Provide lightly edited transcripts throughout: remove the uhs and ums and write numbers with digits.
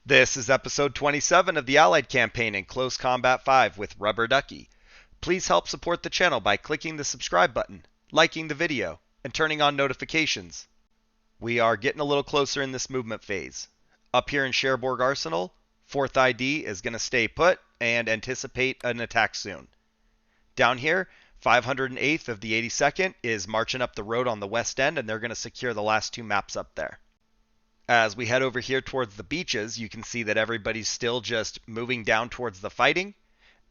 This is episode 27 of the Allied campaign in Close Combat 5 with Rubber Ducky. Please help support the channel by clicking the subscribe button, liking the video, and turning on notifications. We are getting a little closer in this movement phase. Up here in Cherbourg Arsenal, 4th ID is going to stay put and anticipate an attack soon. Down here, 508th of the 82nd is marching up the road on the west end, and they're going to secure the last two maps up there. As we head over here towards the beaches, you can see that everybody's still just moving down towards the fighting,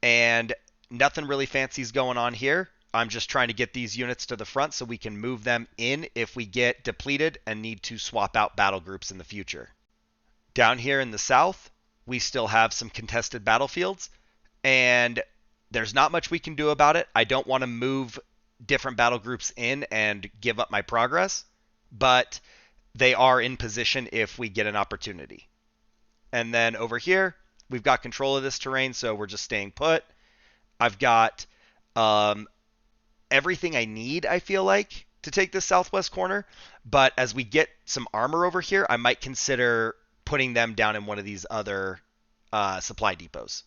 and nothing really fancy is going on here. I'm just trying to get these units to the front so we can move them in if we get depleted and need to swap out battle groups in the future. Down here in the south, we still have some contested battlefields, and there's not much we can do about it. I don't want to move different battle groups in and give up my progress, but they are in position if we get an opportunity. And then over here, we've got control of this terrain, so we're just staying put. I've got everything I need, I feel like, to take this southwest corner. But as we get some armor over here, I might consider putting them down in one of these other supply depots.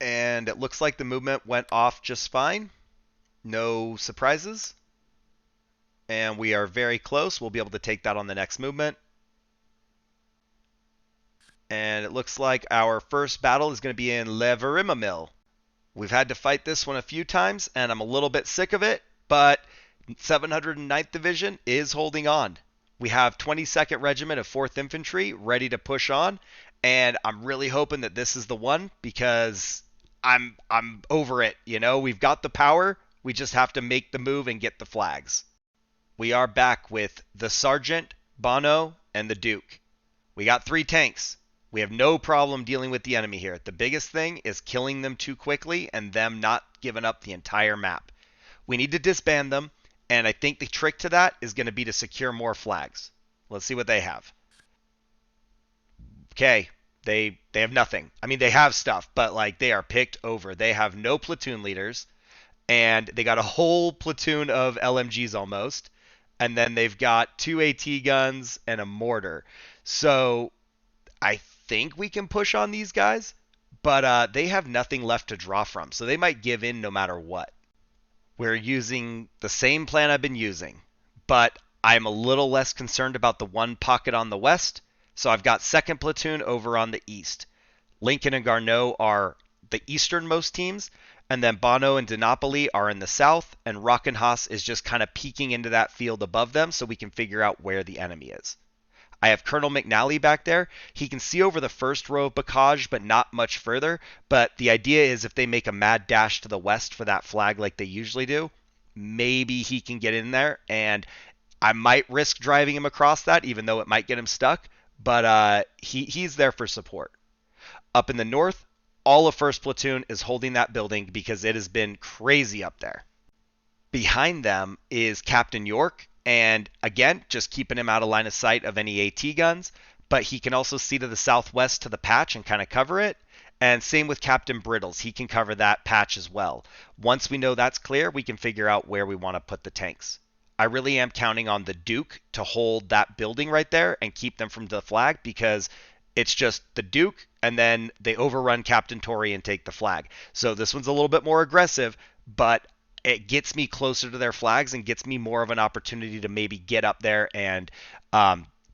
And it looks like the movement went off just fine. No surprises. And we are very close. We'll be able to take that on the next movement. And it looks like our first battle is going to be in Varimesmil. We've had to fight this one a few times, and I'm a little bit sick of it, but 709th Division is holding on. We have 22nd Regiment of 4th Infantry ready to push on, and I'm really hoping that this is the one because I'm over it. You know, we've got the power. We just have to make the move and get the flags. We are back with the Sergeant, Bono, and the Duke. We got 3 tanks. We have no problem dealing with the enemy here. The biggest thing is killing them too quickly and them not giving up the entire map. We need to disband them, and I think the trick to that is going to be to secure more flags. Let's see what they have. Okay, they have nothing. I mean, they have stuff, but like they are picked over. They have no platoon leaders, and they got a whole platoon of LMGs almost. And then they've got 2 AT guns and a mortar. So I think we can push on these guys, but they have nothing left to draw from. So they might give in no matter what. We're using the same plan I've been using, but I'm a little less concerned about the one pocket on the west. So I've got 2nd Platoon over on the east. Lincoln and Garneau are the easternmost teams. And then Bono and Dinopoli are in the south, and Rockenhaus is just kind of peeking into that field above them so we can figure out where the enemy is. I have Colonel McNally back there. He can see over the first row of bocage, but not much further. But the idea is if they make a mad dash to the west for that flag like they usually do, maybe he can get in there, and I might risk driving him across that, even though it might get him stuck, but he's there for support. Up in the north, all of 1st Platoon is holding that building because it has been crazy up there. Behind them is Captain York, and again, just keeping him out of line of sight of any AT guns, but he can also see to the southwest to the patch and kind of cover it. And same with Captain Brittles, he can cover that patch as well. Once we know that's clear, we can figure out where we want to put the tanks. I really am counting on the Duke to hold that building right there and keep them from the flag because it's just the Duke, and then they overrun Captain Tory and take the flag. So this one's a little bit more aggressive, but it gets me closer to their flags and gets me more of an opportunity to maybe get up there and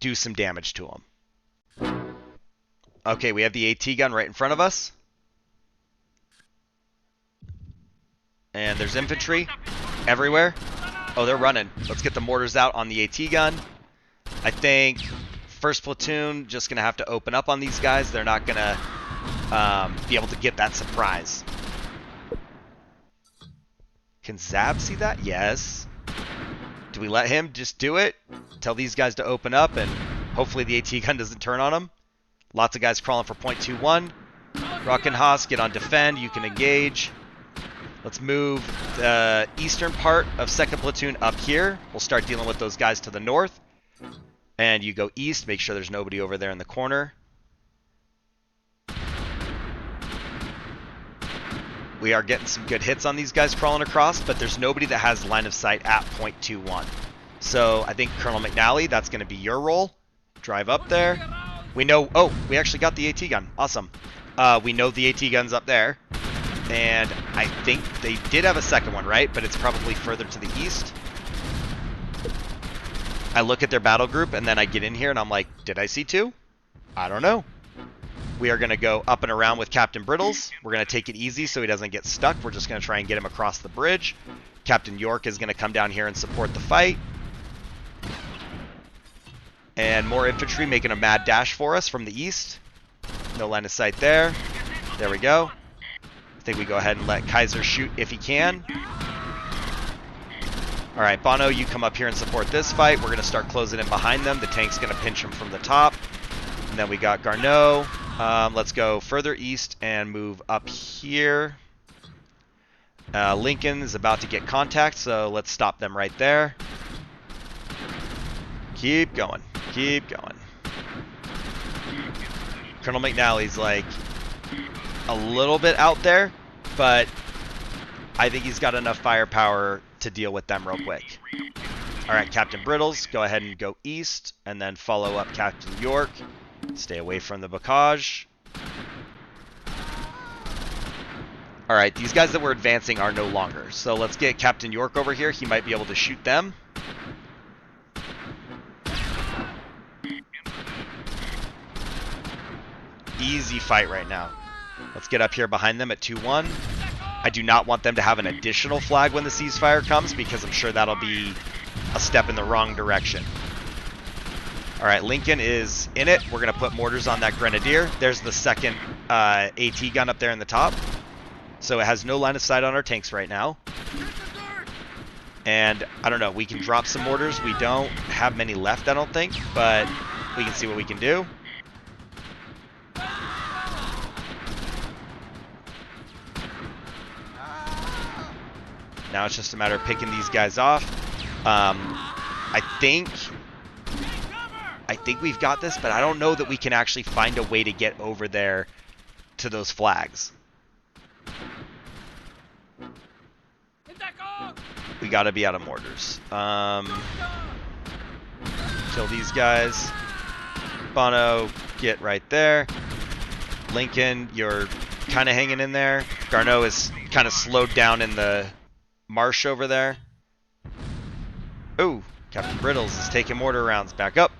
do some damage to them. Okay, we have the AT gun right in front of us. And there's infantry everywhere. Oh, they're running. Let's get the mortars out on the AT gun. I think 1st Platoon just going to have to open up on these guys. They're not going to be able to get that surprise. Can Zab see that? Yes. Do we let him just do it? Tell these guys to open up, and hopefully the AT gun doesn't turn on them. Lots of guys crawling for .21. Rockenhaus, get on defend. You can engage. Let's move the eastern part of 2nd Platoon up here. We'll start dealing with those guys to the north. And you go east, make sure there's nobody over there in the corner. We are getting some good hits on these guys crawling across, but there's nobody that has line of sight at .21. So I think Colonel McNally, that's going to be your role. Drive up there. We know... Oh, we actually got the AT gun. Awesome. We know the AT gun's up there. And I think they did have a second one, right? But it's probably further to the east. I look at their battle group, and then I get in here, and I'm like, did I see two? I don't know. We are going to go up and around with Captain Brittles. We're going to take it easy so he doesn't get stuck. We're just going to try and get him across the bridge. Captain York is going to come down here and support the fight. And more infantry making a mad dash for us from the east. No line of sight there. There we go. I think we go ahead and let Kaiser shoot if he can. All right, Bono, you come up here and support this fight. We're going to start closing in behind them. The tank's going to pinch him from the top. And then we got Garneau. Let's go further east and move up here. Lincoln is about to get contact, so let's stop them right there. Keep going. Keep going. Colonel McNally's like a little bit out there, but I think he's got enough firepower to deal with them real quick. All right, Captain Brittles, go ahead and go east, and then follow up Captain York. Stay away from the bocage. All right, these guys that we're advancing are no longer. So let's get Captain York over here. He might be able to shoot them. Easy fight right now. Let's get up here behind them at 2-1. I do not want them to have an additional flag when the ceasefire comes, because I'm sure that'll be a step in the wrong direction. All right, Lincoln is in it. We're going to put mortars on that Grenadier. There's the second AT gun up there in the top. So it has no line of sight on our tanks right now. And I don't know, we can drop some mortars. We don't have many left, I don't think, but we can see what we can do. Now it's just a matter of picking these guys off. I think we've got this, but I don't know that we can actually find a way to get over there to those flags. We got to be out of mortars. Kill these guys. Bono, get right there. Lincoln, you're kind of hanging in there. Garneau is kind of slowed down in the marsh over there. Ooh, Captain Brittles is taking mortar rounds. Back up.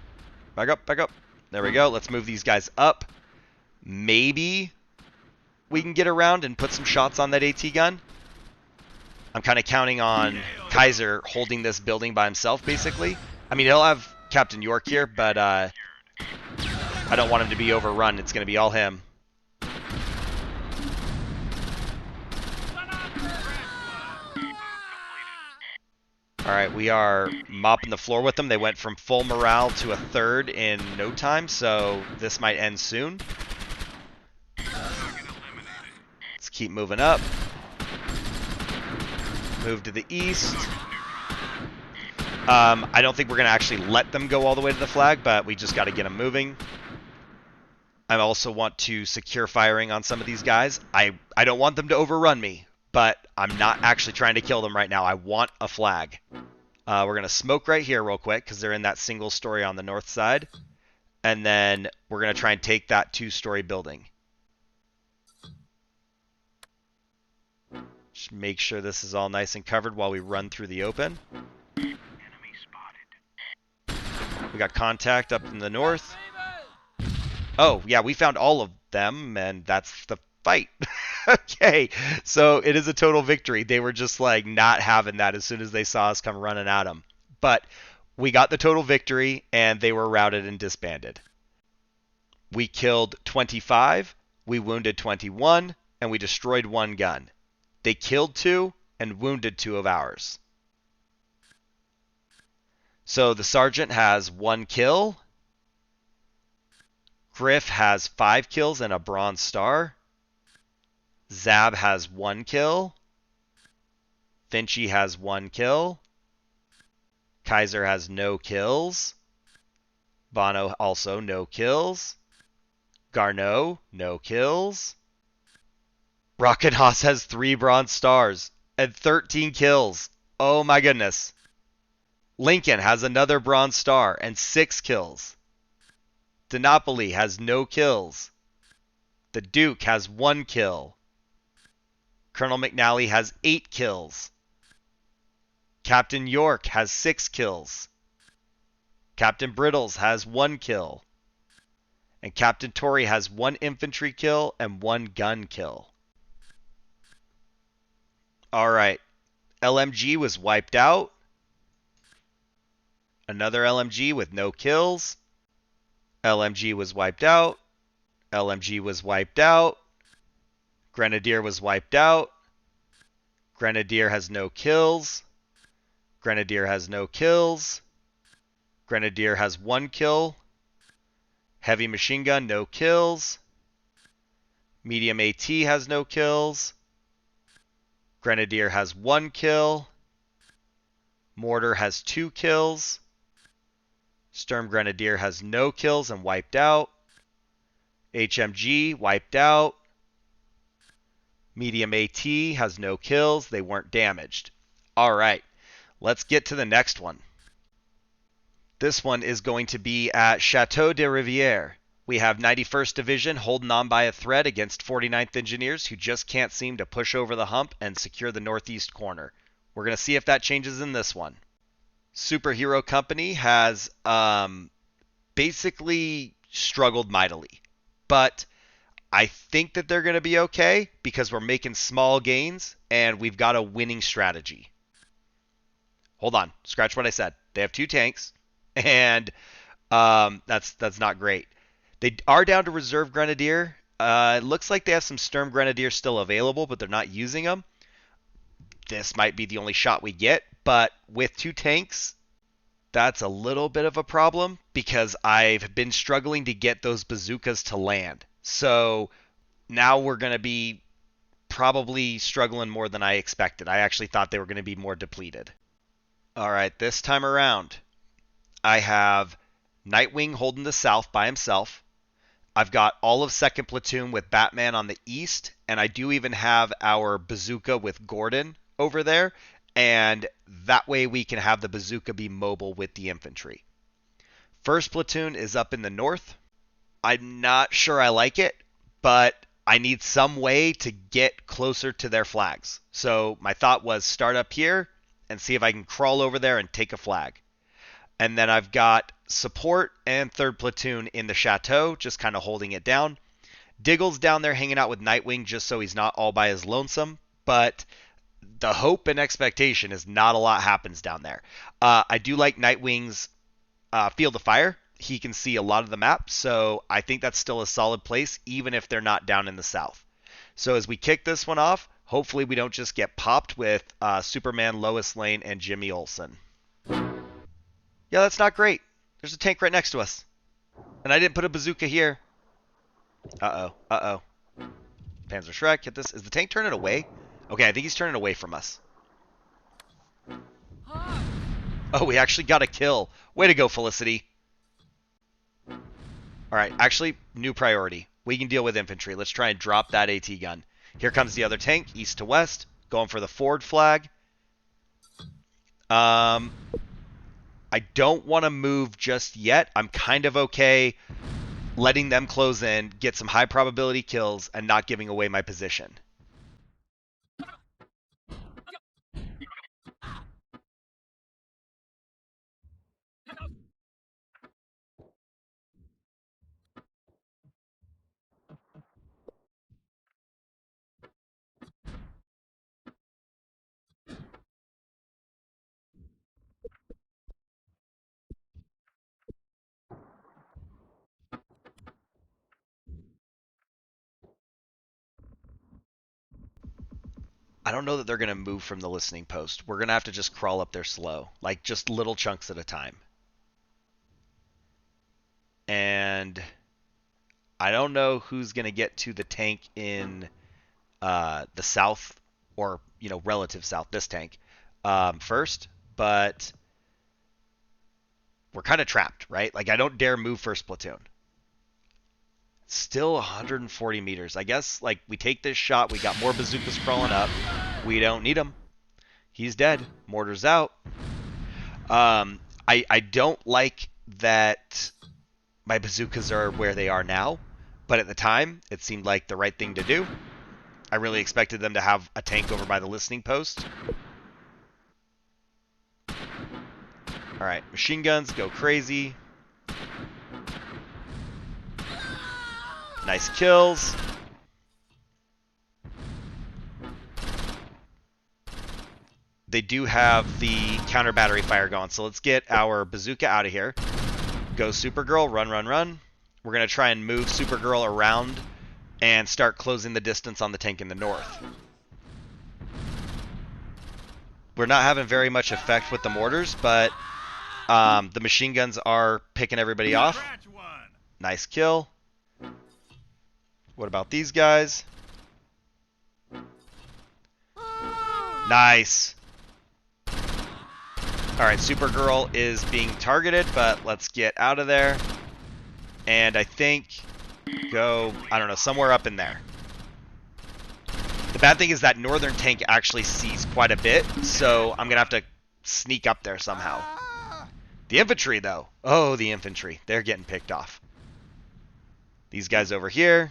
Back up, back up. There we go. Let's move these guys up. Maybe we can get around and put some shots on that AT gun. I'm kind of counting on Kaiser holding this building by himself, basically. I mean, he'll have Captain York here, but I don't want him to be overrun. It's going to be all him. All right, we are mopping the floor with them. They went from full morale to a third in no time, so this might end soon. Let's keep moving up. Move to the east. I don't think we're going to actually let them go all the way to the flag, but we just got to get them moving. I also want to secure firing on some of these guys. I don't want them to overrun me, but I'm not actually trying to kill them right now. I want a flag. We're going to smoke right here real quick because they're in that single story on the north side. And then we're going to try and take that 2-story building. Just make sure this is all nice and covered while we run through the open. Enemy spotted. We got contact up in the north. Oh, yeah, we found all of them, and that's the fight. Okay, so it is a total victory. They were just like not having that as soon as they saw us come running at them. But we got the total victory, and they were routed and disbanded. We killed 25, we wounded 21, and we destroyed 1 gun. They killed 2 and wounded 2 of ours. So the sergeant has 1 kill. Griff has 5 kills and a bronze star. Zab has 1 kill. Finchy has 1 kill. Kaiser has no kills. Bono also no kills. Garneau, no kills. Rockenhaus has 3 bronze stars and 13 kills. Oh my goodness. Lincoln has another bronze star and 6 kills. Dinopoli has no kills. The Duke has 1 kill. Colonel McNally has 8 kills. Captain York has 6 kills. Captain Brittles has 1 kill. And Captain Torrey has 1 infantry kill and 1 gun kill. Alright. LMG was wiped out. Another LMG with no kills. LMG was wiped out. LMG was wiped out. Grenadier was wiped out. Grenadier has no kills. Grenadier has no kills. Grenadier has 1 kill. Heavy machine gun, no kills. Medium AT has no kills. Grenadier has 1 kill. Mortar has 2 kills. Sturm Grenadier has no kills and wiped out. HMG wiped out. Medium AT has no kills. They weren't damaged. All right, let's get to the next one. This one is going to be at Chateau De Riviere. We have 91st Division holding on by a thread against 49th Engineers who just can't seem to push over the hump and secure the northeast corner. We're going to see if that changes in this one. Superhero Company has basically struggled mightily, but I think that they're going to be okay because we're making small gains and we've got a winning strategy. Hold on, scratch what I said. They have 2 tanks, and that's not great. They are down to reserve Grenadier. It looks like they have some Sturm Grenadier still available, but they're not using them. This might be the only shot we get, but with 2 tanks, that's a little bit of a problem because I've been struggling to get those bazookas to land. So now we're going to be probably struggling more than I expected. I actually thought they were going to be more depleted. All right, this time around, I have Nightwing holding the south by himself. I've got all of 2nd Platoon with Batman on the east, and I do even have our bazooka with Gordon over there, and that way we can have the bazooka be mobile with the infantry. 1st Platoon is up in the north. I'm not sure I like it, but I need some way to get closer to their flags. So my thought was start up here and see if I can crawl over there and take a flag. And then I've got support and 3rd Platoon in the chateau, just kind of holding it down. Diggle's down there hanging out with Nightwing just so he's not all by his lonesome, but the hope and expectation is not a lot happens down there. I do like Nightwing's field of fire. He can see a lot of the map, so I think that's still a solid place, even if they're not down in the south. So as we kick this one off, hopefully we don't just get popped with Superman, Lois Lane, and Jimmy Olsen. Yeah, that's not great. There's a tank right next to us. And I didn't put a bazooka here. Uh-oh. Uh-oh. Panzer Shrek, hit this. Is the tank turning away? Okay, I think he's turning away from us. Oh, we actually got a kill. Way to go, Felicity. Alright, actually, new priority. We can deal with infantry. Let's try and drop that AT gun. Here comes the other tank, east to west. Going for the forward flag. I don't want to move just yet. I'm kind of okay letting them close in, get some high probability kills, and not giving away my position. I don't know that they're going to move from the listening post. We're going to have to just crawl up there slow, like just little chunks at a time. And I don't know who's going to get to the tank in the south or, relative south, this tank, first, but we're kind of trapped, right? Like I don't dare move 1st Platoon. Still 140 meters. I guess, like, we take this shot. We got more bazookas crawling up. We don't need him. He's dead. Mortar's out. I don't like that my bazookas are where they are now, but at the time, it seemed like the right thing to do. I really expected them to have a tank over by the listening post. Alright, machine guns go crazy. Nice kills. They do have the counter battery fire going, so let's get our bazooka out of here. Go Supergirl, run, run, run. We're going to try and move Supergirl around and start closing the distance on the tank in the north. We're not having very much effect with the mortars, but the machine guns are picking everybody off. Nice kill. What about these guys? Nice. Alright, Supergirl is being targeted, but let's get out of there. And I think go, I don't know, somewhere up in there. The bad thing is that northern tank actually sees quite a bit, so I'm going to have to sneak up there somehow. The infantry, though. Oh, the infantry. They're getting picked off. These guys over here.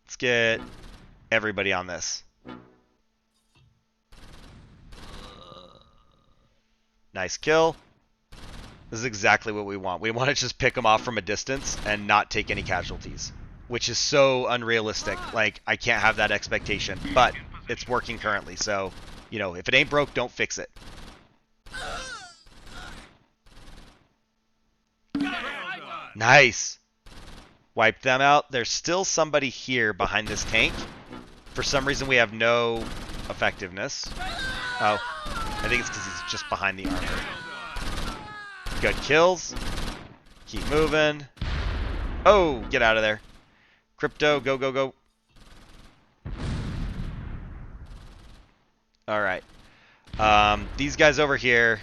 Let's get everybody on this. Nice kill. This is exactly what we want. We want to just pick them off from a distance and not take any casualties, which is so unrealistic. Like, I can't have that expectation, but it's working currently. So, you know, if it ain't broke, don't fix it. Nice. Wipe them out. There's still somebody here behind this tank. For some reason, we have no effectiveness. Oh, I think it's because he's just behind the armor. Good kills. Keep moving. Oh, get out of there. Crypto, go, go, go. Alright. These guys over here,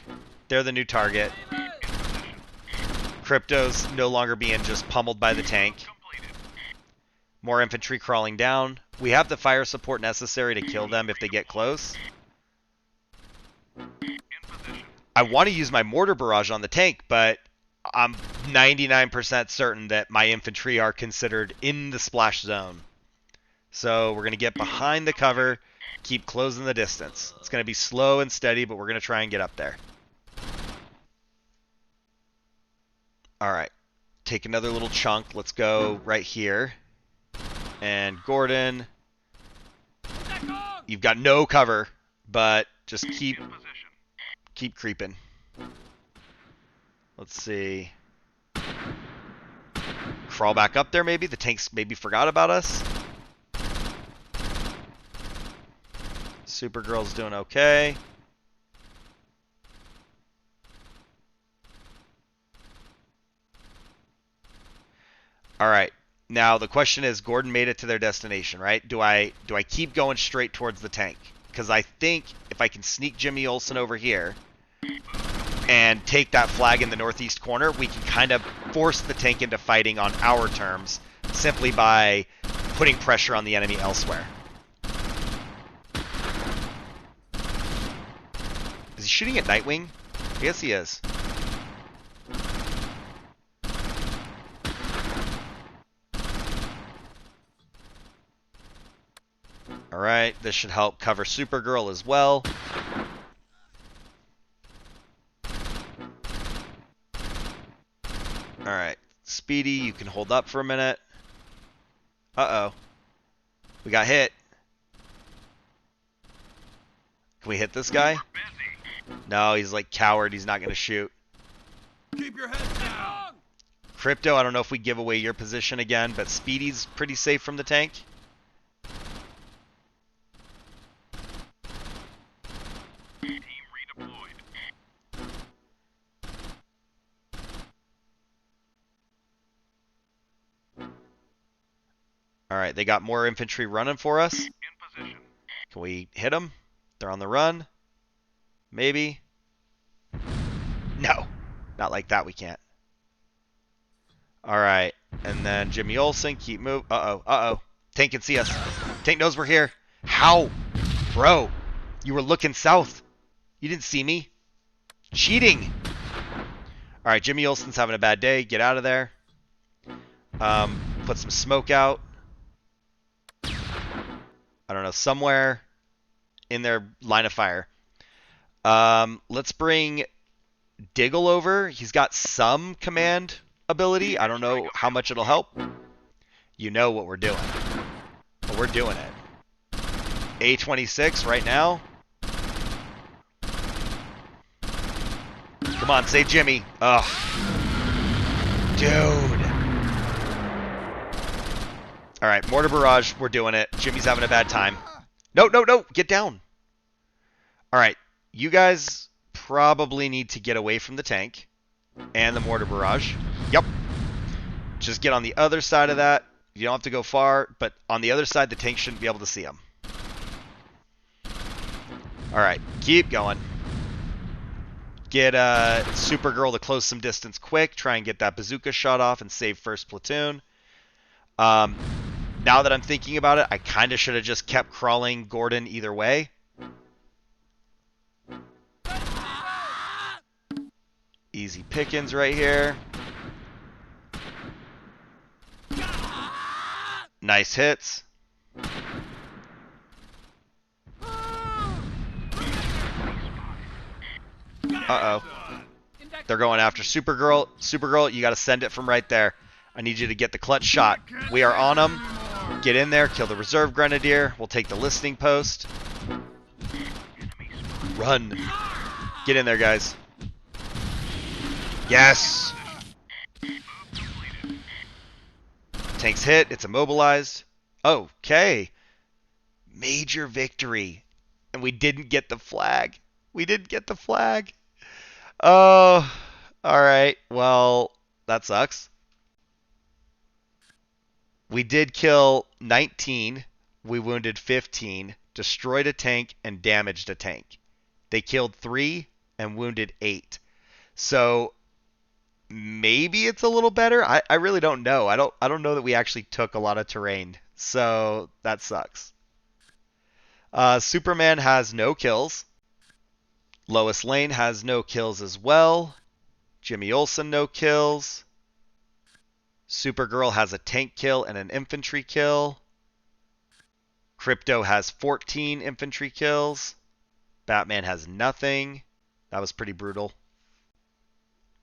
they're the new target. Crypto's no longer being just pummeled by the tank. More infantry crawling down. We have the fire support necessary to kill them if they get close. I want to use my mortar barrage on the tank, but I'm 99% certain that my infantry are considered in the splash zone. So we're going to get behind the cover, keep closing the distance. It's going to be slow and steady, but we're going to try and get up there. Alright, take another little chunk. Let's go right here. And Gordon, you've got no cover, but just keep creeping. Let's see. Crawl back up there maybe. The tanks maybe forgot about us. Supergirl's doing okay. Alright. Now the question is, Gordon made it to their destination, right? Do I keep going straight towards the tank? Because I think if I can sneak Jimmy Olsen over here and take that flag in the northeast corner, we can kind of force the tank into fighting on our terms simply by putting pressure on the enemy elsewhere. Is he shooting at Nightwing? I guess he is. Alright, this should help cover Supergirl as well. Alright, Speedy, you can hold up for a minute. Uh-oh. We got hit. Can we hit this guy? No, he's like coward. He's not going to shoot. Keep your head down. Crypto, I don't know if we give away your position again, but Speedy's pretty safe from the tank. Team redeployed. Alright, they got more infantry running for us. In position. Can we hit them? They're on the run. Maybe. No. Not like that, we can't. Alright. And then Jimmy Olsen, keep moving. Uh-oh, uh-oh. Tank can see us. Tank knows we're here. How? Bro, you were looking south. You didn't see me. Cheating. Alright, Jimmy Olsen's having a bad day. Get out of there. Put some smoke out. I don't know, somewhere in their line of fire. Let's bring Diggle over. He's got some command ability. I don't know how much it'll help. You know what we're doing. But we're doing it. A26 right now. Come on, say Jimmy. Ugh. Dude. Alright, mortar barrage. We're doing it. Jimmy's having a bad time. No, no, no. Get down. Alright. You guys probably need to get away from the tank and the mortar barrage. Yep. Just get on the other side of that. You don't have to go far, but on the other side, the tank shouldn't be able to see them. Alright, keep going. Get Supergirl to close some distance quick. Try and get that bazooka shot off and save first platoon. Now that I'm thinking about it, I kind of should have just kept crawling Gordon either way. Easy pickings right here. Nice hits. Uh-oh. They're going after Supergirl. Supergirl, you got to send it from right there. I need you to get the clutch shot. We are on them. Get in there. Kill the reserve grenadier. We'll take the listening post. Run. Get in there, guys. Yes. Tank's hit. It's immobilized. Okay. Major victory. And we didn't get the flag. We didn't get the flag. Oh, all right. Well, that sucks. We did kill 19. We wounded 15. Destroyed a tank and damaged a tank. They killed 3 and wounded 8. So maybe it's a little better. I really don't know. I don't know that we actually took a lot of terrain. So that sucks. Superman has no kills. Lois Lane has no kills as well. Jimmy Olsen, no kills. Supergirl has a tank kill and an infantry kill. Crypto has 14 infantry kills. Batman has nothing. That was pretty brutal.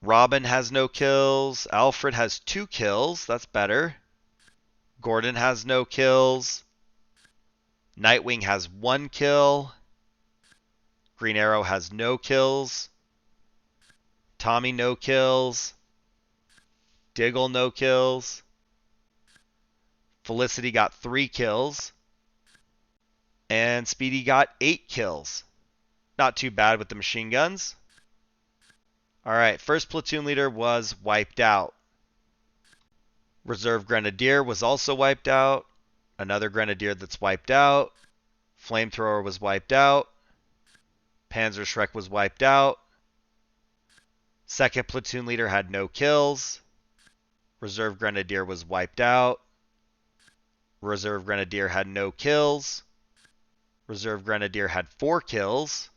Robin has no kills. Alfred has 2 kills. That's better. Gordon has no kills. Nightwing has 1 kill. Green Arrow has no kills. Tommy, no kills. Diggle, no kills. Felicity got 3 kills. And Speedy got 8 kills. Not too bad with the machine guns. Alright, first platoon leader was wiped out. Reserve Grenadier was also wiped out. Another Grenadier that's wiped out. Flamethrower was wiped out. Panzerschreck was wiped out. Second platoon leader had no kills. Reserve Grenadier was wiped out. Reserve Grenadier had no kills. Reserve Grenadier had 4 kills.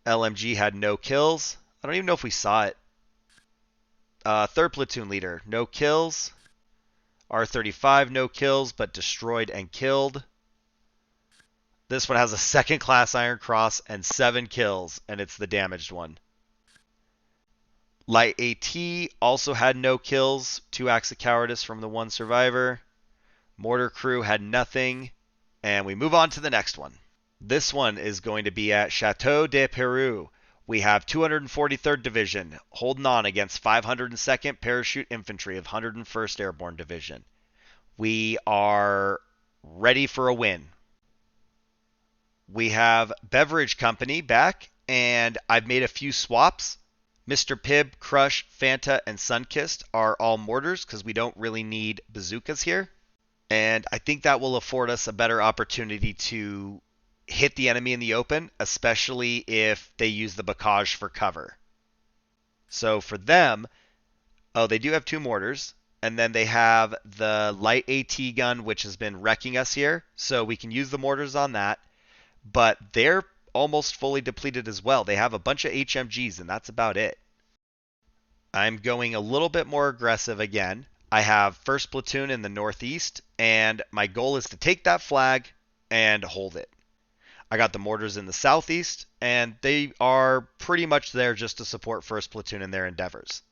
LMG had no kills. I don't even know if we saw it. Third platoon leader, no kills. R35, no kills, but destroyed and killed. This one has a second class Iron Cross and 7 kills, and it's the damaged one. Light AT also had no kills. 2 acts of cowardice from the 1 survivor. Mortar crew had nothing. And we move on to the next one. This one is going to be at Chateau De Pirou. We have 243rd Division holding on against 502nd Parachute Infantry of 101st Airborne Division. We are ready for a win. We have Beverage Company back, and I've made a few swaps. Mr. Pibb, Crush, Fanta, and Sunkist are all mortars because we don't really need bazookas here. And I think that will afford us a better opportunity to hit the enemy in the open, especially if they use the Bocage for cover. So for them, they do have 2 mortars. And then they have the light AT gun, which has been wrecking us here. So we can use the mortars on that. But they're almost fully depleted as well. They have a bunch of HMGs, and that's about it. I'm going a little bit more aggressive again. I have first platoon in the northeast, and my goal is to take that flag and hold it. I got the mortars in the southeast, and they are pretty much there just to support first platoon in their endeavors.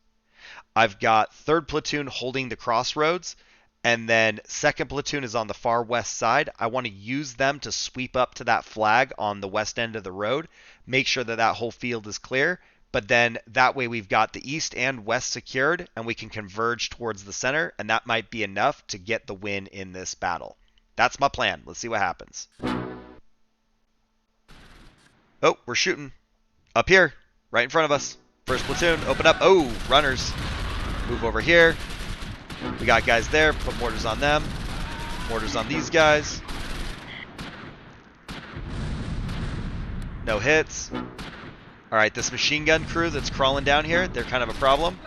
I've got third platoon holding the crossroads, and then second platoon is on the far west side. I want to use them to sweep up to that flag on the west end of the road, make sure that that whole field is clear. But then that way we've got the east and west secured, and we can converge towards the center, and that might be enough to get the win in this battle. That's my plan. Let's see what happens. Oh, we're shooting. Up here, right in front of us. First platoon, open up. Oh, runners. Move over here. We got guys there. Put mortars on them. Mortars on these guys. No hits. Alright, this machine gun crew that's crawling down here, they're kind of a problem.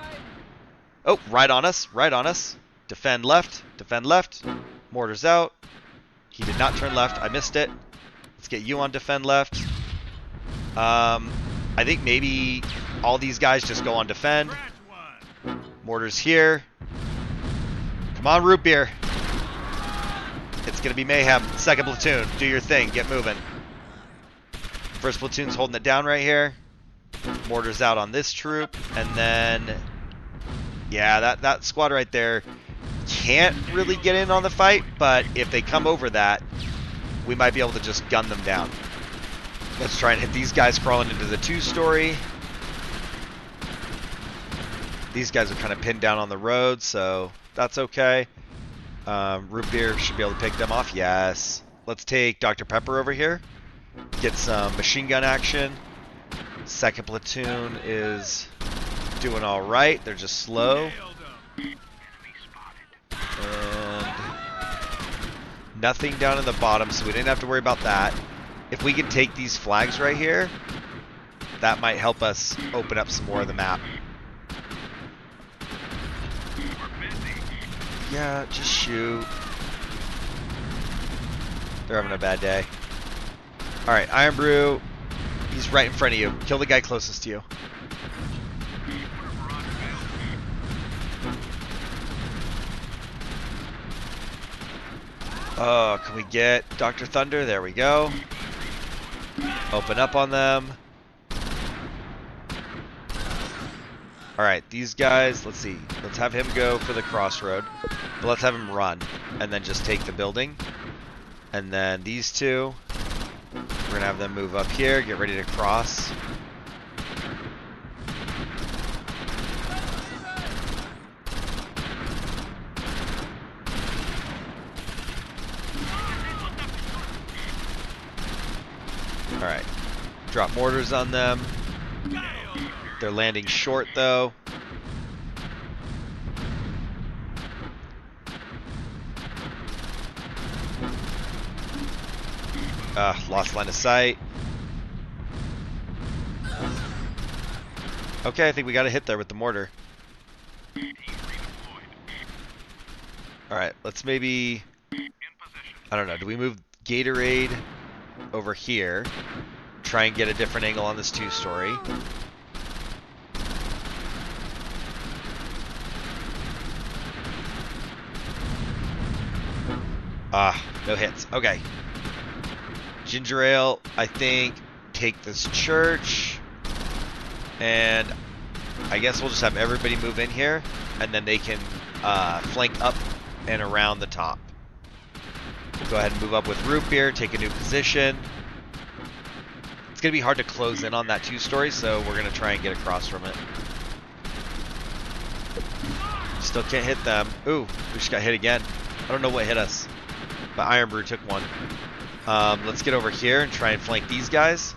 Oh, right on us. Right on us. Defend left. Defend left. Mortars out. He did not turn left. I missed it. Let's get you on defend left. I think maybe all these guys just go on defend. Mortars here. Come on, root beer. It's going to be mayhem. Second platoon, do your thing. Get moving. First platoon's holding it down right here. Mortars out on this troop. And then, yeah, that squad right there can't really get in on the fight. But if they come over that, we might be able to just gun them down. Let's try and hit these guys crawling into the two-story. These guys are kind of pinned down on the road, so that's okay. Root beer should be able to pick them off. Yes. Let's take Dr. Pepper over here. Get some machine gun action. Second platoon is doing all right. They're just slow. And nothing down in the bottom, so we didn't have to worry about that. If we can take these flags right here, that might help us open up some more of the map. Yeah, just shoot. They're having a bad day. Alright, Iron Brew, he's right in front of you. Kill the guy closest to you. Oh, can we get Dr. Thunder? There we go. Open up on them. Alright, these guys, let's see. Let's have him go for the crossroad. But let's have him run. And then just take the building. And then these two, we're going to have them move up here. Get ready to cross. Alright. Drop mortars on them. They're landing short though. Lost line of sight. Okay, I think we got a hit there with the mortar. Alright, let's maybe... I don't know, do we move Gatorade over here? Try and get a different angle on this two-story. No hits. Okay. Ginger Ale, I think, take this church. And I guess we'll just have everybody move in here. And then they can flank up and around the top. We'll go ahead and move up with root beer, take a new position. It's going to be hard to close in on that two-story, so we're going to try and get across from it. Still can't hit them. Ooh, we just got hit again. I don't know what hit us, but Iron Brew took one. Let's get over here and try and flank these guys.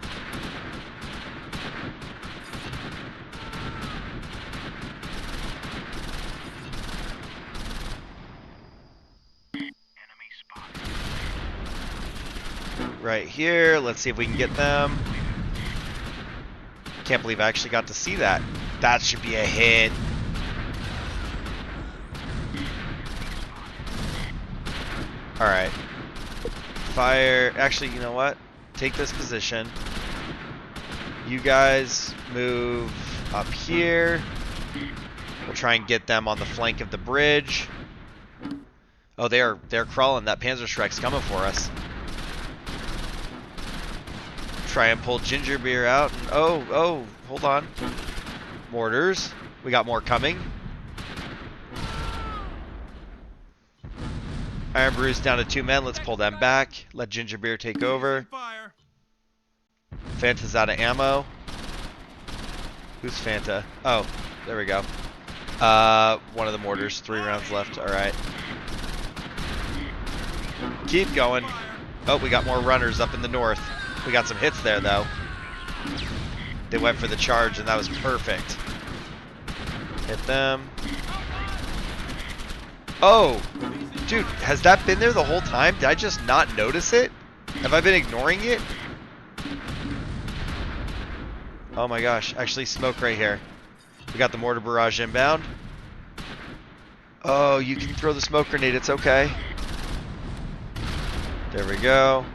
Right here, let's see if we can get them. Can't believe I actually got to see that. That should be a hit. Alright. Fire. Actually, you know what? Take this position. You guys move up here. We'll try and get them on the flank of the bridge. Oh, they're crawling. That Panzerschreck's coming for us. Try and pull Gingerbeer out. And, oh, hold on. Mortars. We got more coming. Iron Brew's down to 2 men. Let's pull them back. Let Gingerbeer take over. Fire. Fanta's out of ammo. Who's Fanta? Oh, there we go. One of the mortars. 3 rounds left. All right. Keep going. Oh, we got more runners up in the north. We got some hits there, though. They went for the charge, and that was perfect. Hit them. Oh! Dude, has that been there the whole time? Did I just not notice it? Have I been ignoring it? Oh my gosh. Actually, smoke right here. We got the mortar barrage inbound. Oh, you can throw the smoke grenade. It's okay. There we go.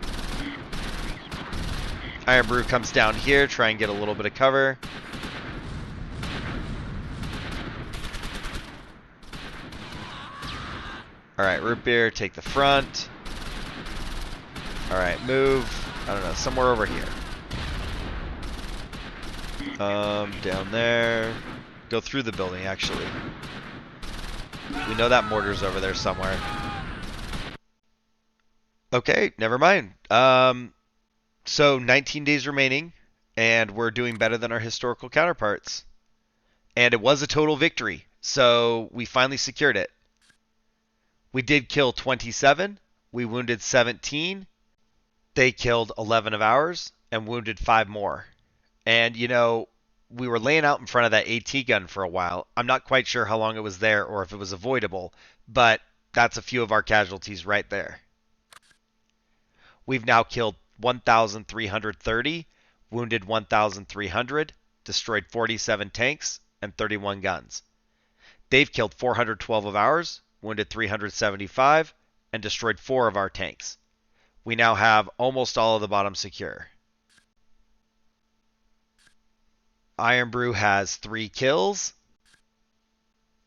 Iron Brew comes down here. Try and get a little bit of cover. Alright, Root Beer, take the front. Alright, move. I don't know, somewhere over here. Down there. Go through the building, actually. We know that mortar's over there somewhere. Okay, never mind. So 19 days remaining, and we're doing better than our historical counterparts. And it was a total victory, so we finally secured it. We did kill 27, we wounded 17, they killed 11 of ours, and wounded 5 more. And, you know, we were laying out in front of that AT gun for a while. I'm not quite sure how long it was there or if it was avoidable, but that's a few of our casualties right there. We've now killed 1,330, wounded 1,300, destroyed 47 tanks, and 31 guns. They've killed 412 of ours, wounded 375, and destroyed 4 of our tanks. We now have almost all of the bottom secure. Iron Brew has 3 kills.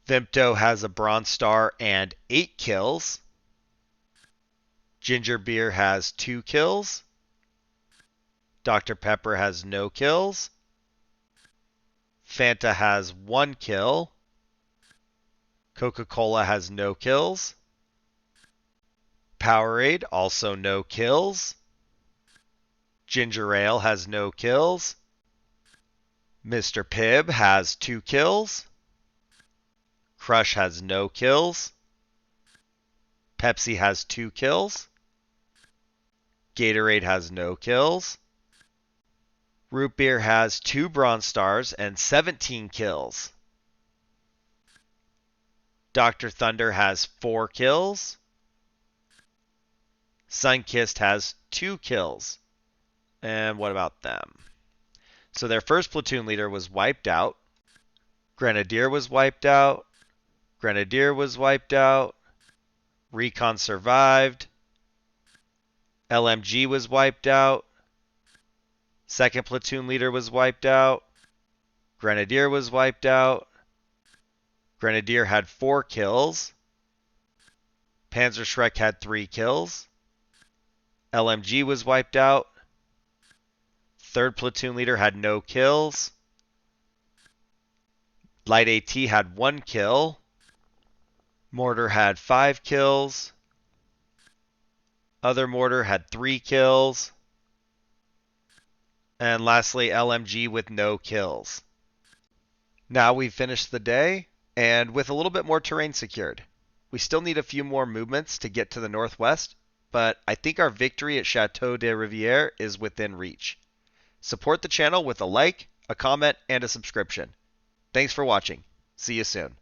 Vimto has a Bronze Star and 8 kills. Ginger Beer has 2 kills. Dr. Pepper has no kills. Fanta has 1 kill. Coca-Cola has no kills. Powerade also no kills. Ginger Ale has no kills. Mr. Pibb has 2 kills. Crush has no kills. Pepsi has 2 kills. Gatorade has no kills. Root Beer has 2 Bronze Stars and 17 kills. Dr. Thunder has 4 kills. Sunkissed has 2 kills. And what about them? So their first platoon leader was wiped out. Grenadier was wiped out. Grenadier was wiped out. Recon survived. LMG was wiped out. Second platoon leader was wiped out. Grenadier was wiped out. Grenadier had 4 kills. Panzerschreck had 3 kills. LMG was wiped out. Third platoon leader had no kills. Light AT had 1 kill. Mortar had 5 kills. Other mortar had 3 kills. And lastly, LMG with no kills. Now we've finished the day, and with a little bit more terrain secured. We still need a few more movements to get to the northwest, but I think our victory at Chateau De Riviere is within reach. Support the channel with a like, a comment, and a subscription. Thanks for watching. See you soon.